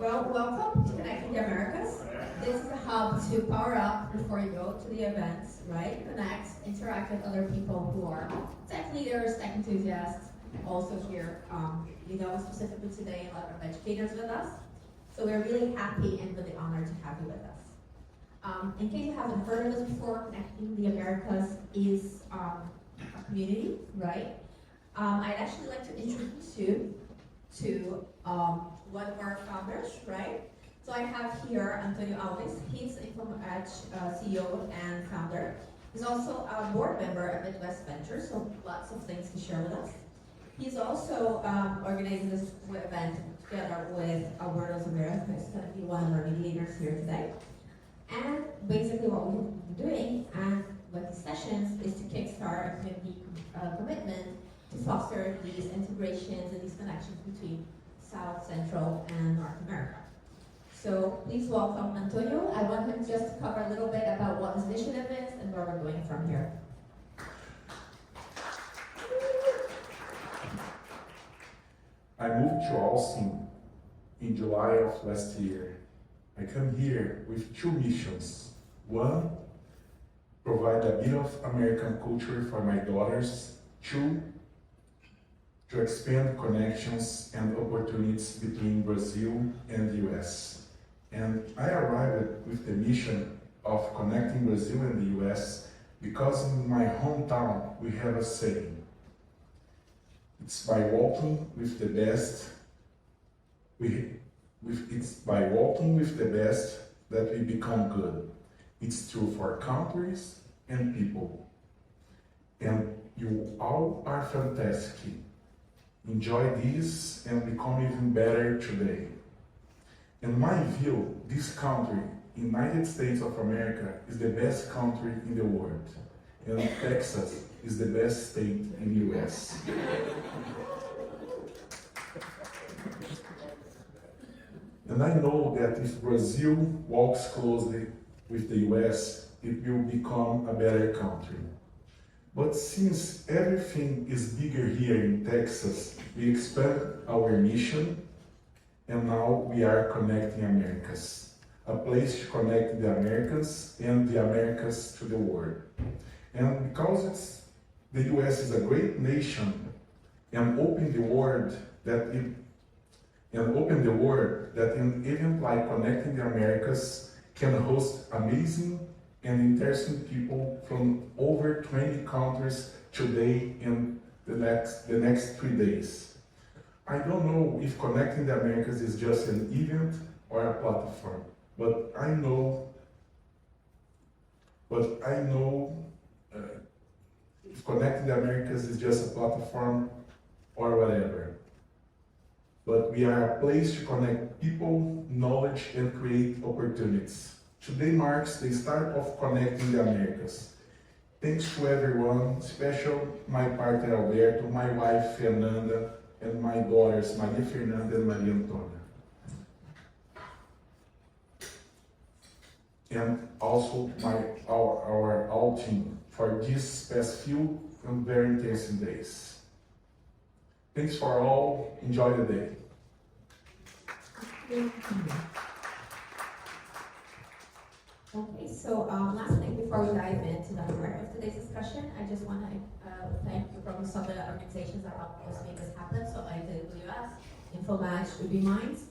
Well, welcome to Connecting the Americas. This is a hub to power up before you go to the events, right? Connect, interact with other people who are tech leaders, tech enthusiasts, also here, specifically today, a lot of educators with us. So we're really happy and really honored to have you with us. In case you haven't heard of us before, Connecting the Americas is a community, right? I'd actually like to introduce you to one of our founders, right? So I have here Antonio Alves. He's InfoEdge CEO and founder. He's also a board member at Midwest Ventures, so lots of things to share with us. He's also organizing this event together with Alberto Silveira, who's going to be one of our mediators here today. And basically what we've been doing and with the sessions is to kickstart a community commitment to foster these integrations and these connections between South, Central, and North America. So please welcome Antonio. I want him just to cover a little bit about what this initiative is and where we're going from here. I moved to Austin in July of last year. I come here with two missions. One, provide a bit of American culture for my daughters. Two, to expand connections and opportunities between Brazil and the US. And I arrived with the mission of connecting Brazil and the US because in my hometown we have a saying. It's by walking with the best, it's by walking with the best that we become good. It's true for countries and people. And you all are fantastic. Enjoy this and become even better today. In my view, this country, United States of America, is the best country in the world. And Texas is the best state in the US. And I know that if Brazil walks closely with the US, it will become a better country. But since everything is bigger here in Texas, we expand our mission, and now we are Connecting Americas, a place to connect the Americans and the Americas to the world. And because the US is a great nation and open the world that in event like Connecting the Americas can host amazing and interesting people from over 20 countries today and the next 3 days. I don't know if Connecting the Americas is just an event or a platform, but I know if Connecting the Americas is just a platform or whatever. But we are a place to connect people, knowledge, and create opportunities. Today marks the start of Connecting the Americas. Thanks to everyone, especially my partner Alberto, my wife Fernanda, and my daughters Maria Fernanda and Maria Antônia. And also our all team for these past few and very intense days. Thanks for all. Enjoy the day. Okay, so last thing before we dive into the heart of today's discussion, I just want to thank you from some of the organizations that helped us make this happen. So IWS, InfoMatch, Ubiminds.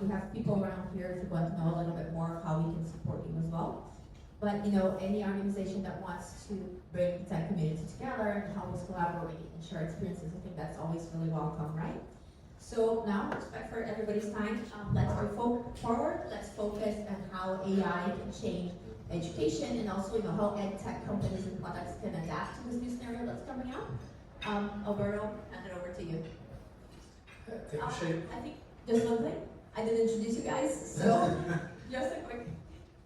We have people around here if you want to know a little bit more of how we can support you as well. But any organization that wants to bring the tech community together and help us collaborate and share experiences, I think that's always really welcome, right? So now, respect for everybody's time, let's go forward. Let's focus on how AI can change education and also how ed tech companies and products can adapt to this new scenario that's coming out. Alberto, hand it over to you. I think just one thing. I didn't introduce you guys, so just a quick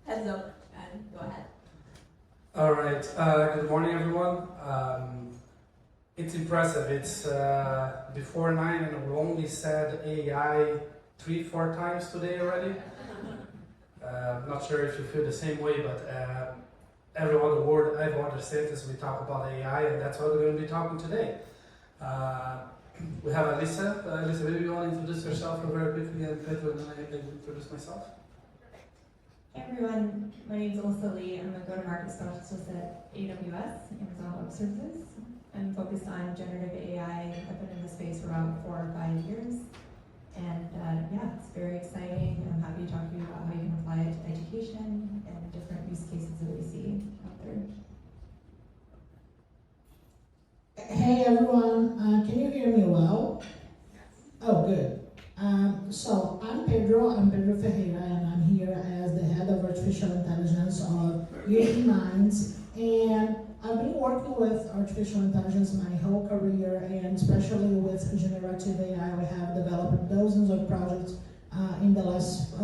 heads up and go ahead. All right. Good morning, everyone. It's impressive. It's before 9 and we only said AI 3-4 times today already. I'm not sure if you feel the same way, but every other word I've understood is we talk about AI, and that's what we're going to be talking today. We have Alyssa. Alyssa, maybe you want to introduce yourself very quickly, and Pedro, and then I can introduce myself. Hey everyone, my name is Alyssa Lee. I'm a go-to-market specialist at AWS, Amazon Web Services. I'm focused on generative AI. I've been in the space for about 4 or 5 years. And yeah, it's very exciting. I'm happy to talk to you about how you can apply it to education and different use cases that we see out there. Hey everyone, can you hear me well? Oh, good. So I'm Pedro Ferreira, and I'm here as the head of artificial intelligence of Ubiminds. And I've been working with artificial intelligence my whole career, and especially with generative AI. We have developed dozens of projects in the last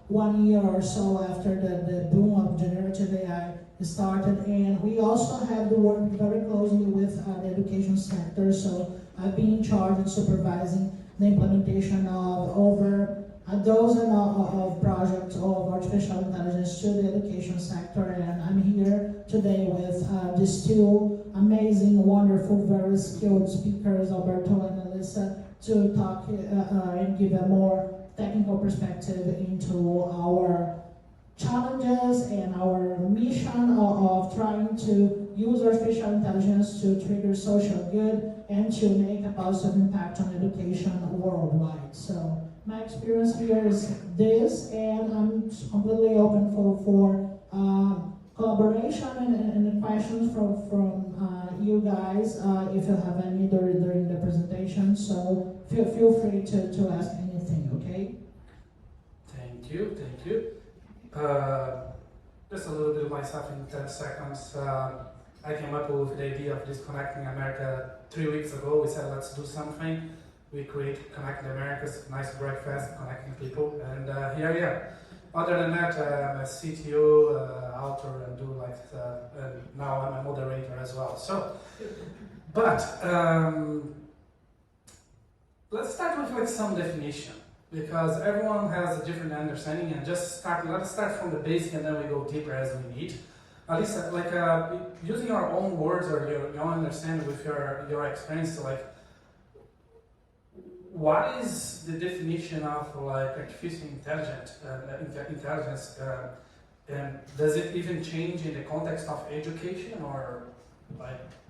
1 year or so after the boom of generative AI started. And we also have worked very closely with the education sector. So I've been in charge of supervising the implementation of over a dozen of projects of artificial intelligence to the education sector, and I'm here today with these two amazing, wonderful, very skilled speakers, Alberto and Alyssa, to talk and give a more technical perspective into our challenges and our mission of trying to use artificial intelligence to trigger social good and to make a positive impact on education worldwide. So my experience here is this, and I'm completely open for collaboration and questions from you guys if you have any during the presentation. So feel free to ask anything, okay? Thank you. Just a little bit of myself in 10 seconds. I came up with the idea of disconnecting America 3 weeks ago. We said, let's do something. We create Connecting America's nice breakfast, connecting people, and here I am. Other than that, I'm a CTO, author, and and now I'm a moderator as well. So, but let's start with some definition, because everyone has a different understanding, and let's start from the basic and then we go deeper as we need. Alyssa, using your own words or your own understanding with your experience, what is the definition of artificial intelligence, and does it even change in the context of education, or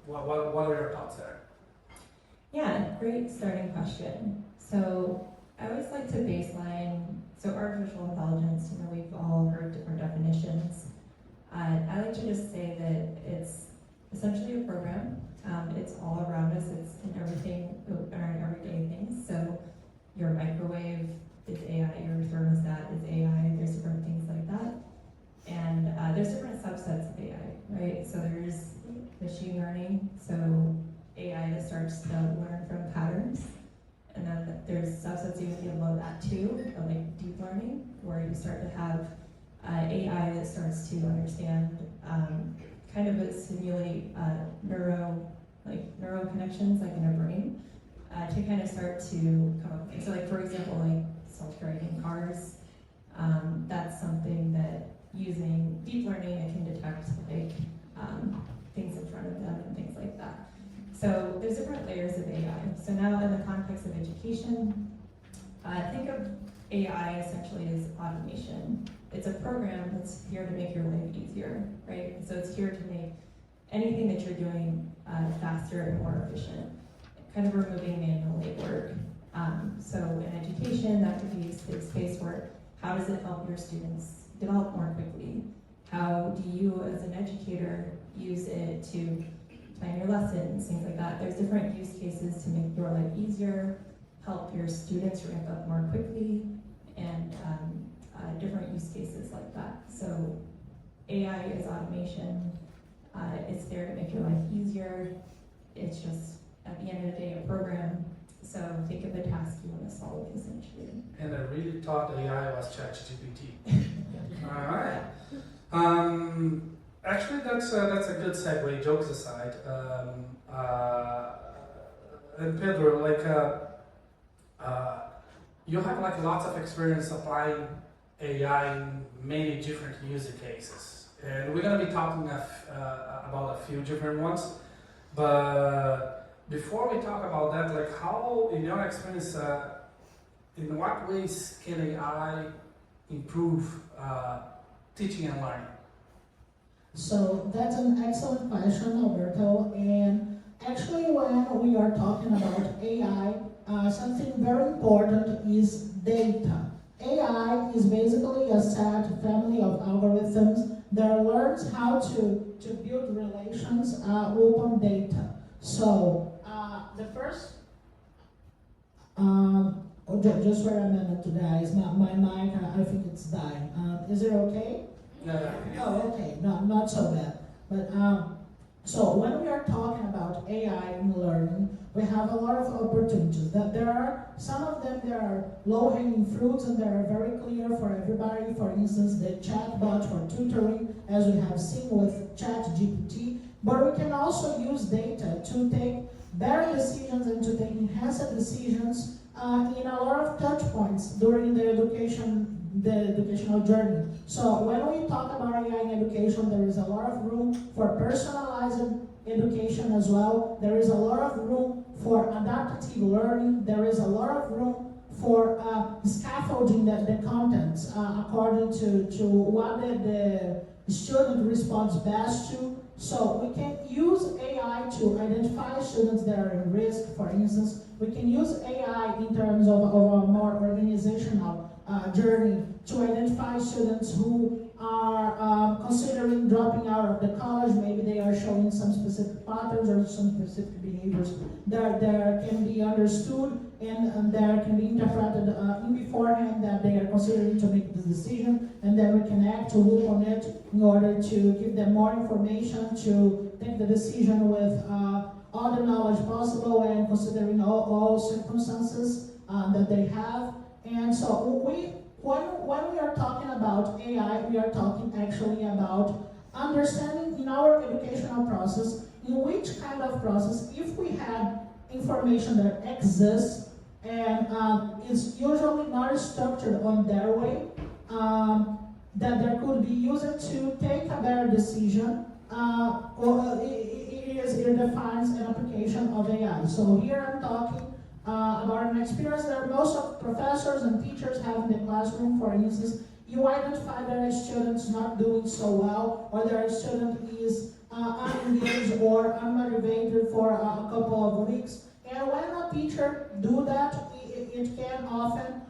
what are your thoughts there? Yeah, great starting question. So I always like to baseline, so artificial intelligence, we've all heard different definitions. I like to just say that it's essentially a program. It's all around us. It's in everything, in our everyday things. So your microwave is AI, your thermostat is AI. There's different things like that. And there's different subsets of AI, right? So there's machine learning, so AI that starts to learn from patterns. And then there's subsets even below that too, like deep learning, where you start to have AI that starts to understand, kind of simulate neuro connections like in a brain, to kind of start to come up with things. So for example, self-driving cars, that's something that using deep learning, it can detect things in front of them and things like that. So there's different layers of AI. So now in the context of education, think of AI essentially as automation. It's a program that's here to make your life easier, right? So it's here to make anything that you're doing faster and more efficient, kind of removing manual legwork. So in education, that could be a space where how does it help your students develop more quickly? How do you as an educator use it to plan your lessons, things like that? There's different use cases to make your life easier, help your students ramp up more quickly, and different use cases like that. So AI is automation. It's there to make your life easier. It's just, at the end of the day, a program. So think of the task you want to solve, essentially. And I really thought AI was ChatGPT. All right. Actually, that's a good segue. Jokes aside, and Pedro, you have lots of experience applying AI in many different user cases, and we're gonna be talking about a few different ones. But before we talk about that, like how, in your experience, in what ways can AI improve teaching and learning? So that's an excellent question, Alberto. And actually, when we are talking about AI, something very important is data. AI is basically a set family of algorithms that learns how to build relations upon data. So the first, just for a minute, guys, my mic, I think it's dying. Is it okay? Yeah. Oh, okay, no, not so bad. But so when we are talking about AI in learning, we have a lot of opportunities. That there are some of them that are low-hanging fruits and they are very clear for everybody. For instance, the chatbot for tutoring, as we have seen with ChatGPT. But we can also use data to take better decisions and to take enhanced decisions in a lot of touch points during the educational journey. So when we talk about AI in education, there is a lot of room for personalized education as well. There is a lot of room for adaptive learning. There is a lot of room for scaffolding the contents according to what the student responds best to. So we can use AI to identify students that are in risk. For instance, we can use AI in terms of a more organizational journey to identify students who are considering dropping out of the college. Maybe they are showing some specific patterns or some specific behaviors that can be understood and that can be interpreted in beforehand that they are considering to make the decision, and then we can act to look on it in order to give them more information to take the decision with all the knowledge possible and considering all circumstances that they have. And so when we are talking about AI, we are talking actually about understanding in our educational process, in which kind of process, if we have information that exists and is usually not structured on their way, that there could be used to take a better decision, or it defines an application of AI. So here I'm talking about an experience that most of professors and teachers have in the classroom. For instance, you identify that a student's not doing so well, or that a student is unengaged or unmotivated for a couple of weeks. And when a teacher do that, it can often,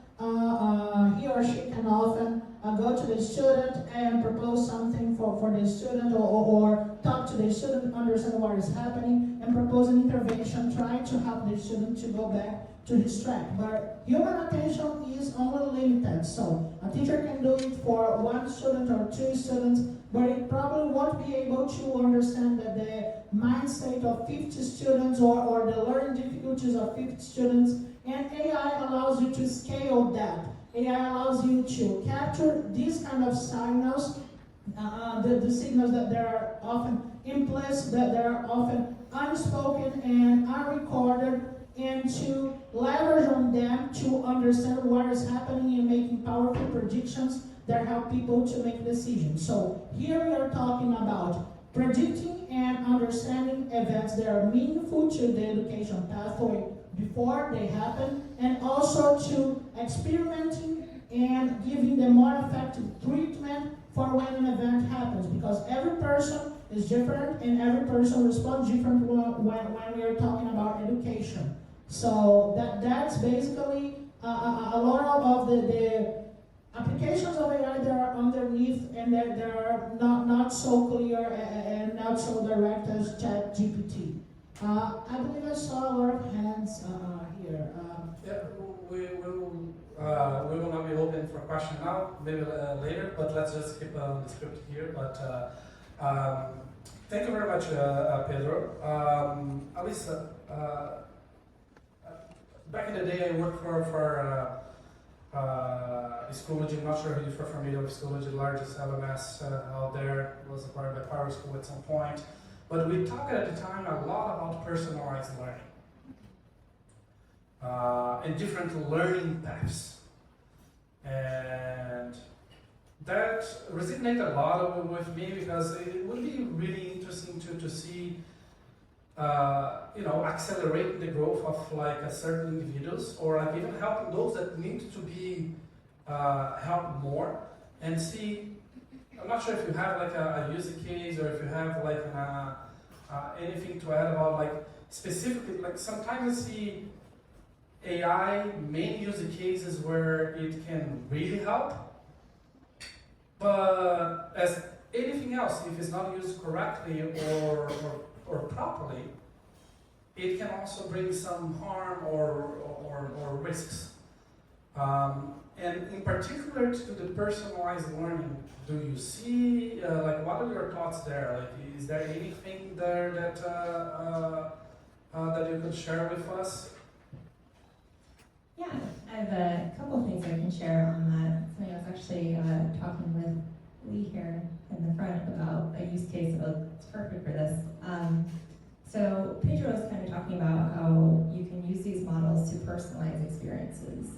he or she can often go to the student and propose something for the student, or talk to the student, understand what is happening, and propose an intervention trying to help the student to go back to his track. But human attention is only limited, so a teacher can do it for one student or two students, but it probably won't be able to understand that the mindset of 50 students or the learning difficulties of 50 students. And AI allows you to scale that. AI allows you to capture these kind of signals, the signals that they are often implicit, that they are often unspoken and unrecorded, and to leverage on them to understand what is happening and making powerful predictions that help people to make decisions. So here we are talking about predicting and understanding events that are meaningful to the education pathway before they happen, and also to experimenting and giving them more effective treatment for when an event happens, because every person is different and every person responds differently when we are talking about education. So that's basically a lot of the applications of AI that are underneath and that are not so clear and not so direct as ChatGPT. I believe I saw a lot of hands here. Yeah, we will not be open for question now, maybe later, but let's just keep the script here. But thank you very much, Pedro. Alyssa, back in the day I worked for Schoology. I'm not sure if you're familiar with Schoology, the largest LMS out there. It was acquired by PowerSchool at some point. But we talked at the time a lot about personalized learning and different learning paths. And that resonated a lot with me because it would be really interesting to see accelerating the growth of like a certain individuals, or like even helping those that need to be helped more, and see. I'm not sure if you have like a use case, or if you have like anything to add about like specifically, like sometimes I see AI main use cases where it can really help, but as anything else, if it's not used correctly or properly, it can also bring some harm or risks. And in particular to the personalized learning, do you see, what are your thoughts there? Like, is there anything there that you could share with us? Yeah, I have a couple things I can share on that. So I was actually talking with Lee here in the front about a use case that's perfect for this. So Pedro was kind of talking about how you can use these models to personalize experiences.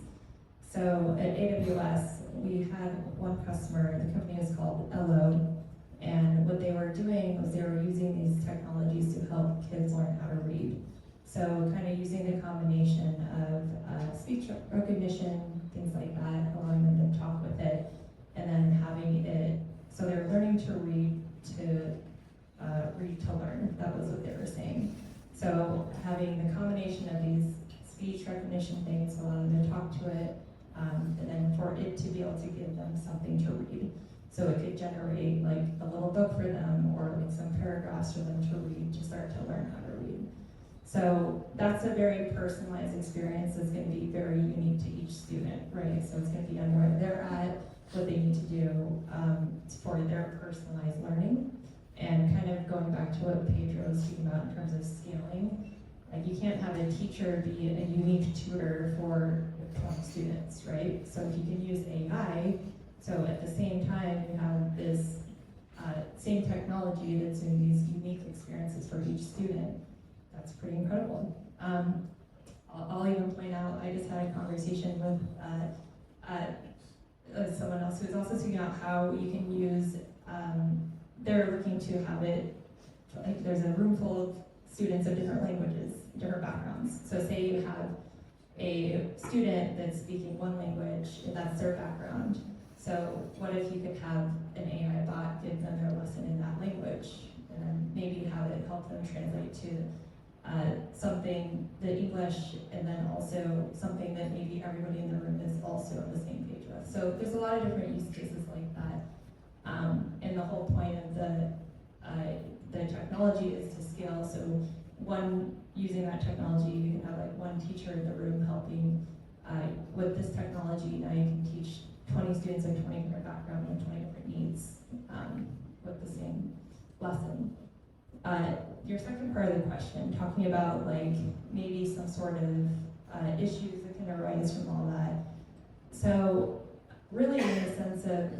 So at AWS, we had one customer, the company is called Elo, and what they were doing was they were using these technologies to help kids learn how to read. So kind of using the combination of speech recognition, things like that, allowing them to talk with it, and then having it, so they're learning to read to learn. That was what they were saying. So having the combination of these speech recognition things, allow them to talk to it, and then for it to be able to give them something to read. So it could generate like a little book for them, or like some paragraphs for them to read to start to learn how to read. So that's a very personalized experience that's going to be very unique to each student, right? So it's going to be on where they're at, what they need to do for their personalized learning. And kind of going back to what Pedro was speaking about in terms of scaling, like you can't have a teacher be a unique tutor for 20 students, right? So if you can use AI, so at the same time you have this same technology that's doing these unique experiences for each student, that's pretty incredible. I'll even point out, I just had a conversation with someone else who was also speaking about how you can use, they're looking to have it, like there's a room full of students of different languages, different backgrounds. So say you have a student that's speaking one language, and that's their background. So what if you could have an AI bot give them their lesson in that language, and then maybe have it help them translate to something, the English, and then also something that maybe everybody in the room is also on the same page with. So there's a lot of different use cases like that. And the whole point of the technology is to scale. So using that technology, you can have like one teacher in the room helping with this technology. Now you can teach 20 students of 20 different backgrounds and 20 different needs with the same lesson. Your second part of the question, talking about like maybe some sort of issues that can arise from all that. So really in the sense of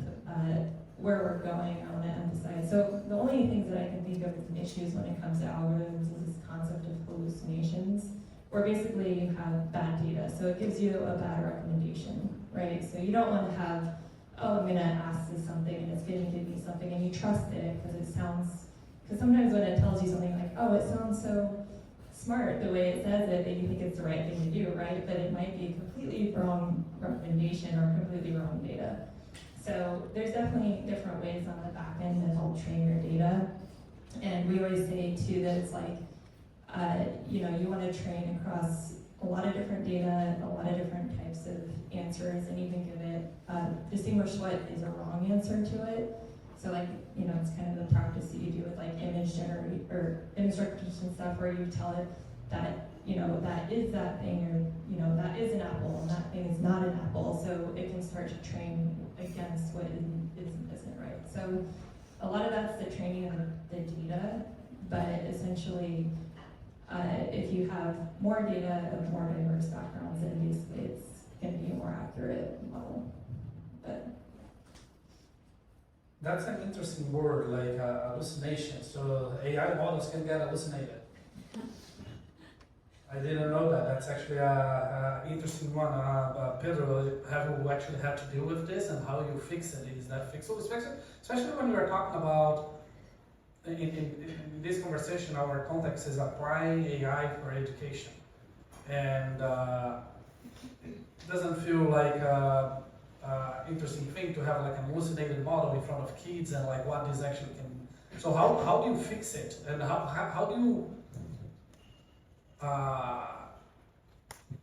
where we're going, I want to emphasize. So the only things that I can think of as issues when it comes to algorithms is this concept of hallucinations, where basically you have bad data. So it gives you a bad recommendation, right? So you don't want to have, oh, I'm going to ask this something and it's going to give me something, and you trust it because it sounds, because sometimes when it tells you something like, oh, it sounds so smart the way it says it, that you think it's the right thing to do, right? But it might be a completely wrong recommendation or completely wrong data. So there's definitely different ways on the back end to help train your data. And we always say too that it's like, you want to train across a lot of different data, a lot of different types of answers, and even give it, distinguish what is a wrong answer to it. So like, it's kind of the practice that you do with like image generate or image recognition stuff, where you tell it that, that is that thing, or, that is an apple, and that thing is not an apple. So it can start to train against what isn't right. So a lot of that's the training of the data, but essentially, if you have more data of more diverse backgrounds, then basically it's going to be a more accurate model. But That's an interesting word, like hallucination. So AI models can get hallucinated. I didn't know that. That's actually an interesting one. Pedro, have you actually had to deal with this, and how you fix it? Is that fixable? Especially when we are talking about in this conversation, our context is applying AI for education. And it doesn't feel like interesting thing to have like an hallucinated model in front of kids and like what this actually can. So how do you fix it, and how do you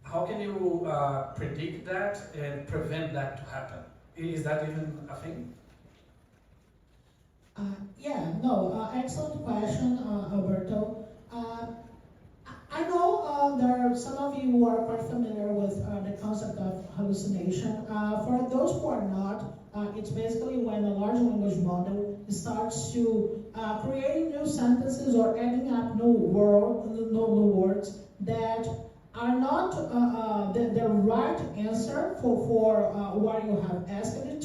how can you predict that and prevent that to happen? Is that even a thing? Excellent question, Alberto. I know there are some of you who are quite familiar with the concept of hallucination. For those who are not, it's basically when a large language model starts to creating new sentences or adding up new words that are not the right answer for what you have asked it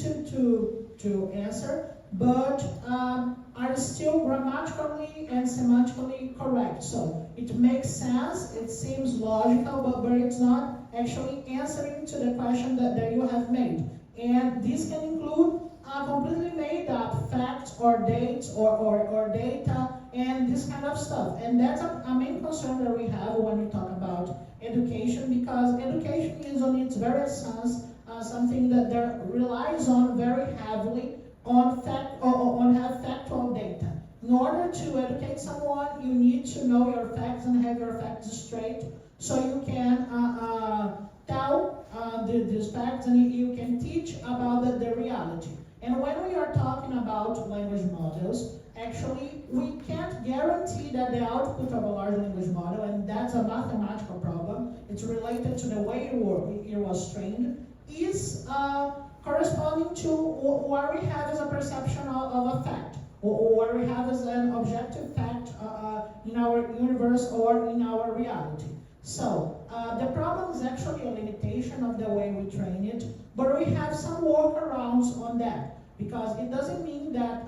to answer, but are still grammatically and semantically correct. So it makes sense, it seems logical, but it's not actually answering to the question that you have made. And this can include completely made up facts or dates or data and this kind of stuff. And that's a main concern that we have when we talk about education, because education is on its very essence something that there relies on very heavily on factual data. In order to educate someone, you need to know your facts and have your facts straight, so you can tell these facts and you can teach about the reality. And when we are talking about language models, actually we can't guarantee that the output of a large language model, and that's a mathematical problem, it's related to the way it was trained, is corresponding to what we have as a perception of a fact, or what we have as an objective fact in our universe or in our reality. So the problem is actually a limitation of the way we train it, but we have some workarounds on that, because it doesn't mean that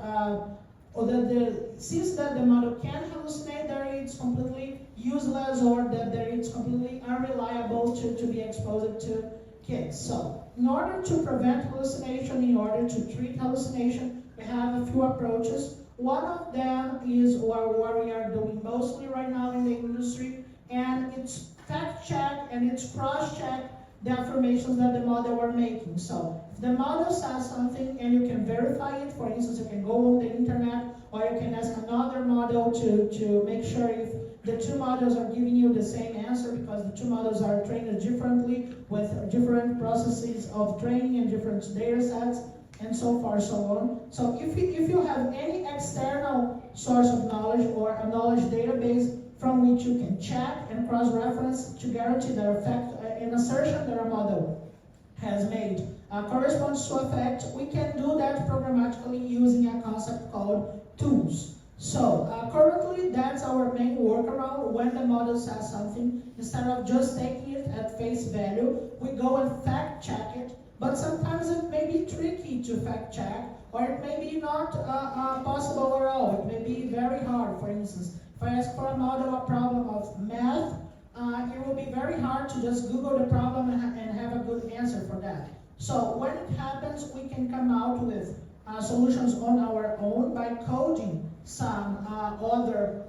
since that the model can hallucinate, that it's completely useless or that it's completely unreliable to be exposed to kids. So in order to prevent hallucination, in order to treat hallucination, we have a few approaches. One of them is what we are doing mostly right now in the industry, and it's fact check and it's cross check the affirmations that the model are making. So if the model says something and you can verify it, for instance, you can go on the internet, or you can ask another model to make sure if the two models are giving you the same answer, because the two models are trained differently with different processes of training and different data sets, and so far so on. So if you have any external source of knowledge or a knowledge database from which you can check and cross-reference to guarantee that an assertion that a model has made corresponds to a fact, we can do that programmatically using a concept called tools. So currently that's our main workaround. When the model says something, instead of just taking it at face value, we go and fact check it. But sometimes it may be tricky to fact check, or it may be not possible at all. It may be very hard. For instance, if I ask for a model a problem of math, it will be very hard to just Google the problem and have a good answer for that. So when it happens, we can come out with solutions on our own by coding some other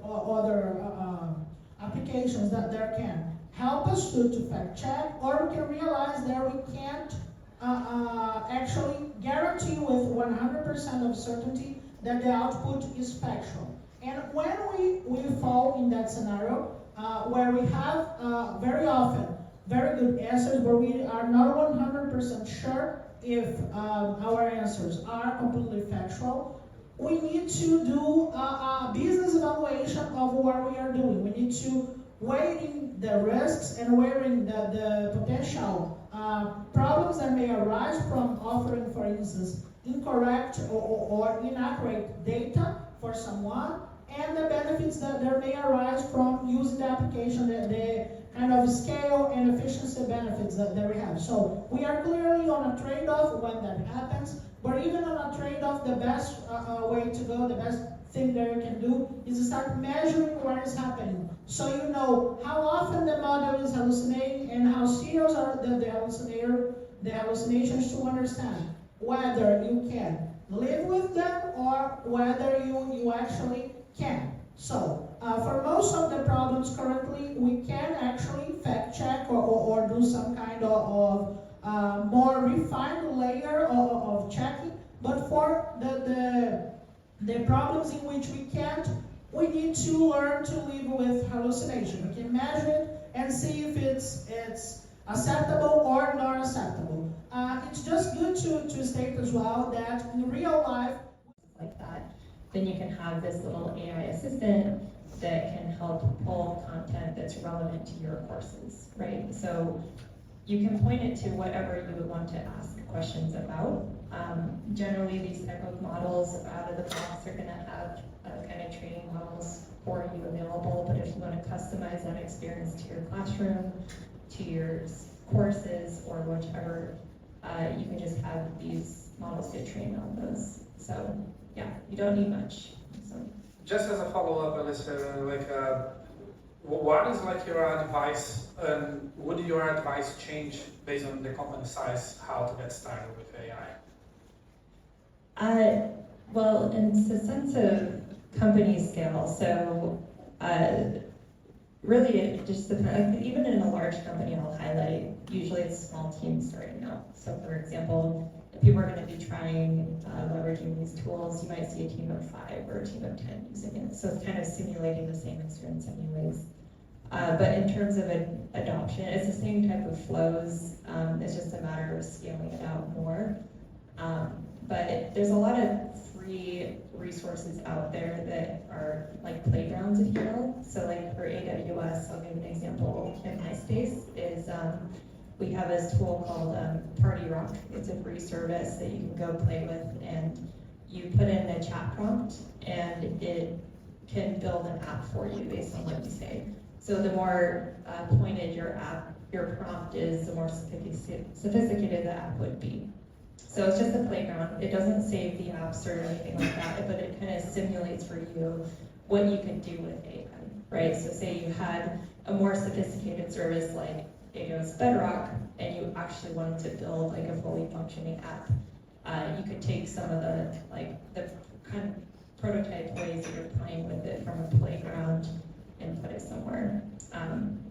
applications that there can help us to fact check, or we can realize that we can't actually guarantee with 100% of certainty that the output is factual. And when we fall in that scenario, where we have very often very good answers, but we are not 100% sure if our answers are completely factual, we need to do a business evaluation of what we are doing. We need to weigh the risks and weighing the potential problems that may arise from offering, for instance, incorrect or inaccurate data for someone, and the benefits that there may arise from using the application, the kind of scale and efficiency benefits that we have. So we are clearly on a trade-off when that happens, but even on a trade-off, the best way to go, the best thing that you can do is to start measuring what is happening. So you know how often the model is hallucinating and how serious are the hallucinations, to understand whether you can live with them or whether you actually Can. So, for most of the problems currently, we can actually fact check or do some kind of more refined layer of checking. But for the problems in which we can't, we need to learn to live with hallucination. We can measure it and see if it's acceptable or not acceptable. It's just good to state as well that in real life, like that, then you can have this little AI assistant that can help pull content that's relevant to your courses, right? So you can point it to whatever you would want to ask questions about. Generally, these type of models out of the box are going to have kind of training models for you available, but if you want to customize that experience to your classroom, to your courses, or whichever, you can just have these models get trained on those. So yeah, you don't need much. So. Just as a follow-up, Alyssa, what is like your advice, would your advice change based on the company size, how to get started with AI? Well, in the sense of company scale, so really it just depends. Like, even in a large company, I'll highlight, usually it's small teams starting out. So for example, if people are going to be trying leveraging these tools, you might see a team of 5 or a team of 10 using it. So it's kind of simulating the same experience anyways. But in terms of adoption, it's the same type of flows. It's just a matter of scaling it out more. But there's a lot of free resources out there that are like playgrounds, if you will. So like for AWS, I'll give an example in my space, is we have this tool called Party Rock. It's a free service that you can go play with, and you put in a chat prompt and it can build an app for you based on what you say. So the more pointed your prompt is, the more sophisticated the app would be. So it's just a playground. It doesn't save the apps or anything like that, but it kind of simulates for you what you can do with AI, right? So say you had a more sophisticated service like AWS Bedrock, and you actually wanted to build like a fully functioning app. You could take some of the kind of prototype ways that you're playing with it from a playground and put it somewhere.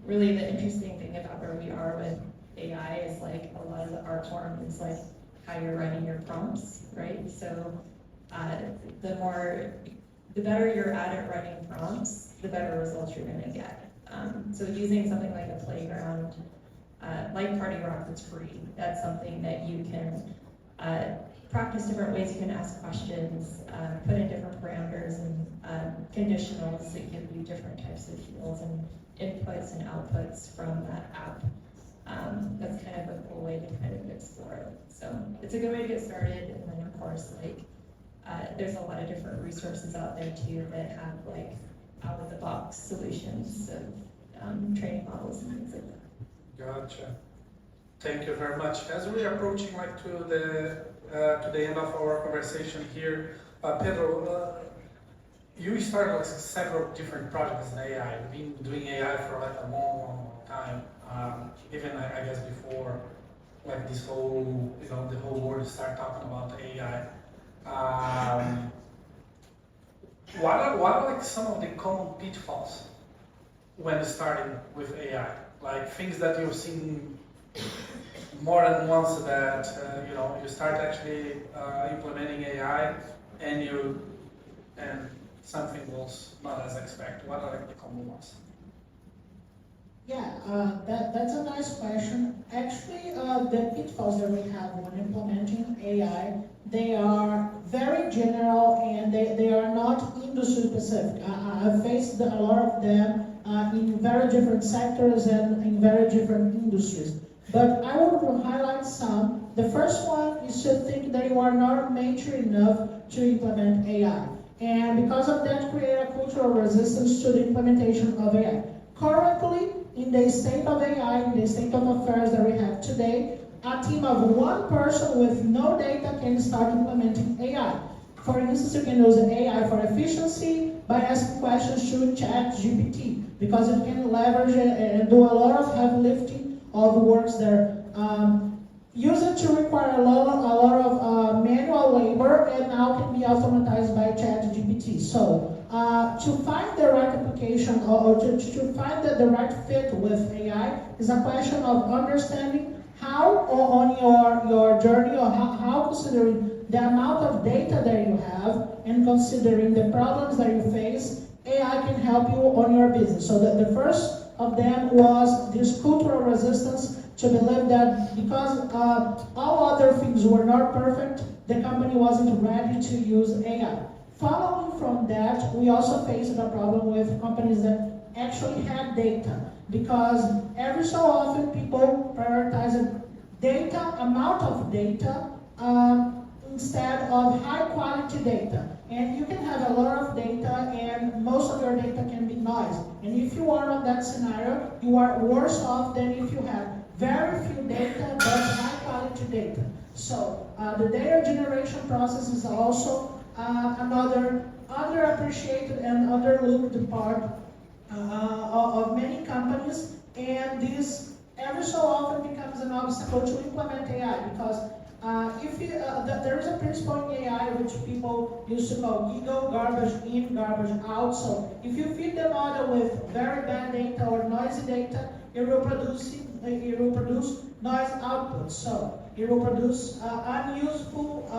Really, the interesting thing about where we are with AI is like a lot of the art form is like how you're writing your prompts, right? So the better you're at writing prompts, the better results you're going to get. So using something like a playground, like Party Rock, that's free. That's something that you can practice different ways you can ask questions, put in different parameters and conditionals that give you different types of fields and inputs and outputs from that app. That's kind of a cool way to kind of explore it. So it's a good way to get started, and then of course, like there's a lot of different resources out there too that have like out-of-the-box solutions of training models and things like that. Gotcha. Thank you very much. As we're approaching like to the end of our conversation here, Pedro, you started like several different projects in AI. You've been doing AI for like a long time. Even I guess before like this whole, the whole world started talking about AI. What are like some of the common pitfalls when starting with AI? Like things that you've seen more than once that you start actually implementing AI and something was not as expected. What are like the common ones? Yeah, that's a nice question. Actually, the pitfalls that we have when implementing AI, they are very general and they are not industry specific. I've faced a lot of them in very different sectors and in very different industries. But I want to highlight some. The first one is to think that you are not mature enough to implement AI. And because of that, create a cultural resistance to the implementation of AI. Currently, in the state of AI, in the state of affairs that we have today, a team of one person with no data can start implementing AI. For instance, you can use AI for efficiency by asking questions to ChatGPT, because it can leverage and do a lot of heavy lifting of works there. Use it to require a lot of manual labor, and now can be automatized by ChatGPT. So to find the right application or to find the right fit with AI is a question of understanding how on your journey, or how considering the amount of data that you have and considering the problems that you face, AI can help you on your business. So the first of them was this cultural resistance to believe that because all other things were not perfect, the company wasn't ready to use AI. Following from that, we also faced a problem with companies that actually had data, because every so often people prioritize data, amount of data, instead of high quality data. And you can have a lot of data and most of your data can be noise. And if you are on that scenario, you are worse off than if you have very few data but high quality data. So the data generation process is also another underappreciated and underlooked part of many companies, and this every so often becomes an obstacle to implement AI, because there is a principle in AI which people used to call ego, garbage in, garbage out. So if you feed the model with very bad data or noisy data, it will produce noise outputs. So it will produce unuseful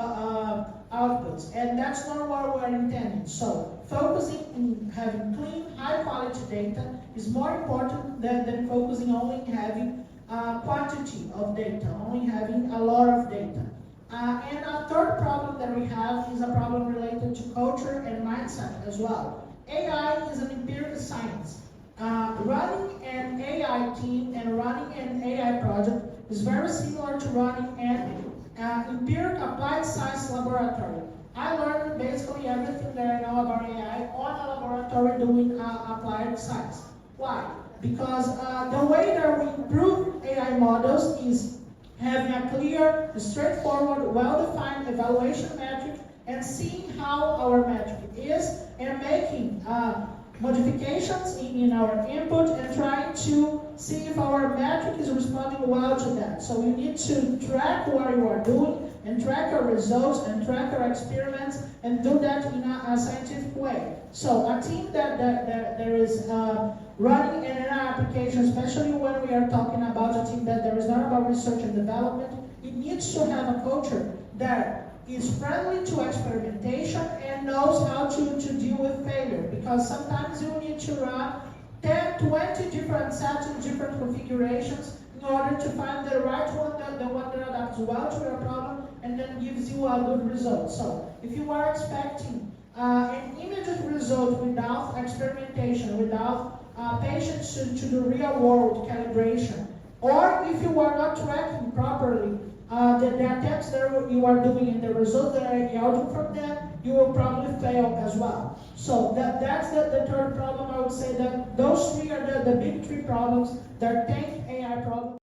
outputs, and that's not what we're intending. So focusing on having clean, high quality data is more important than focusing only on having quantity of data, only having a lot of data. And a third problem that we have is a problem related to culture and mindset as well. AI is an empirical science. Running an AI team and running an AI project is very similar to running an empirical applied science laboratory. I learned basically everything that I know about AI on a laboratory doing applied science. Why? Because the way that we improve AI models is having a clear, straightforward, well-defined evaluation metric and seeing how our metric is and making modifications in our input and trying to see if our metric is responding well to that. So you need to track what you are doing and track your results and track your experiments and do that in a scientific way. So a team that there is running an AI application, especially when we are talking about a team that there is not about research and development, it needs to have a culture that is friendly to experimentation and knows how to deal with failure. Because sometimes you need to run 10, 20 different sets in different configurations in order to find the right one, the one that adapts well to your problem and then gives you a good result. So if you are expecting an immediate result without experimentation, without patience to do real world calibration, or if you are not tracking properly the attempts that you are doing and the results that are yielding from them, you will probably fail as well. So that's the third problem. I would say that those three are the big three problems that take AI problems.